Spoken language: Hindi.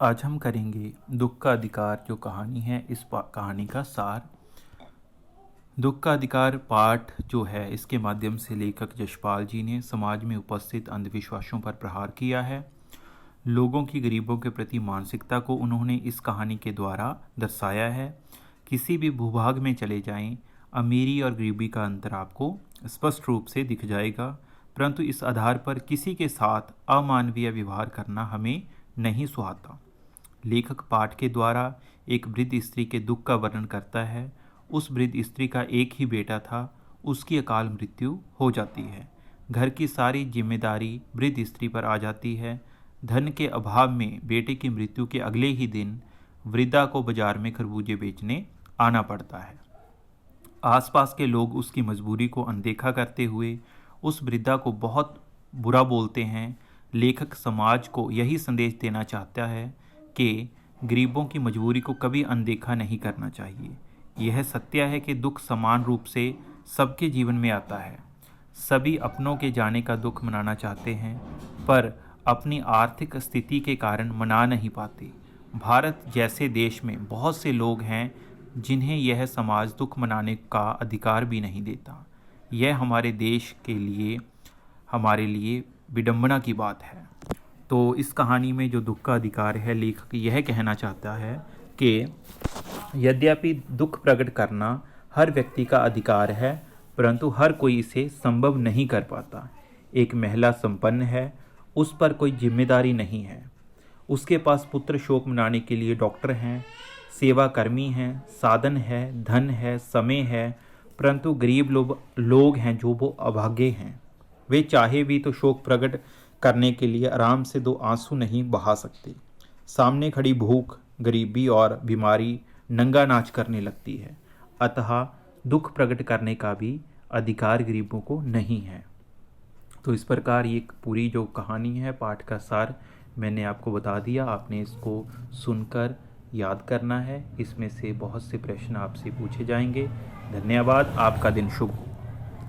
आज हम करेंगे दुख का अधिकार जो कहानी है, इस कहानी का सार। दुख का अधिकार पाठ जो है, इसके माध्यम से लेखक यशपाल जी ने समाज में उपस्थित अंधविश्वासों पर प्रहार किया है। लोगों की गरीबों के प्रति मानसिकता को उन्होंने इस कहानी के द्वारा दर्शाया है। किसी भी भूभाग में चले जाएं, अमीरी और गरीबी का अंतर आपको स्पष्ट रूप से दिख जाएगा, परंतु इस आधार पर किसी के साथ अमानवीय व्यवहार करना हमें नहीं सुहाता। लेखक पाठ के द्वारा एक वृद्ध स्त्री के दुख का वर्णन करता है। उस वृद्ध स्त्री का एक ही बेटा था, उसकी अकाल मृत्यु हो जाती है। घर की सारी जिम्मेदारी वृद्ध स्त्री पर आ जाती है। धन के अभाव में बेटे की मृत्यु के अगले ही दिन वृद्धा को बाजार में खरबूजे बेचने आना पड़ता है। आसपास के लोग उसकी मजबूरी को अनदेखा करते हुए उस वृद्धा को बहुत बुरा बोलते हैं। लेखक समाज को यही संदेश देना चाहता है कि गरीबों की मजबूरी को कभी अनदेखा नहीं करना चाहिए। यह सत्य है कि दुख समान रूप से सबके जीवन में आता है। सभी अपनों के जाने का दुख मनाना चाहते हैं, पर अपनी आर्थिक स्थिति के कारण मना नहीं पाते। भारत जैसे देश में बहुत से लोग हैं जिन्हें यह समाज दुख मनाने का अधिकार भी नहीं देता। यह हमारे देश के लिए, हमारे लिए विडंबना की बात है। तो इस कहानी में जो दुख का अधिकार है, लेखक यह कहना चाहता है कि यद्यपि दुख प्रकट करना हर व्यक्ति का अधिकार है, परंतु हर कोई इसे संभव नहीं कर पाता। एक महिला संपन्न है, उस पर कोई जिम्मेदारी नहीं है। उसके पास पुत्र शोक मनाने के लिए डॉक्टर हैं, सेवाकर्मी हैं, साधन है, धन है, समय है, परंतु गरीब लोग हैं जो वो अभागे हैं। वे चाहे भी तो शोक प्रकट करने के लिए आराम से दो आंसू नहीं बहा सकते। सामने खड़ी भूख, गरीबी और बीमारी नंगा नाच करने लगती है। अतः दुख प्रकट करने का भी अधिकार गरीबों को नहीं है। तो इस प्रकार ये पूरी जो कहानी है, पाठ का सार मैंने आपको बता दिया। आपने इसको सुनकर याद करना है। इसमें से बहुत से प्रश्न आपसे पूछे जाएंगे। धन्यवाद। आपका दिन शुभ हो।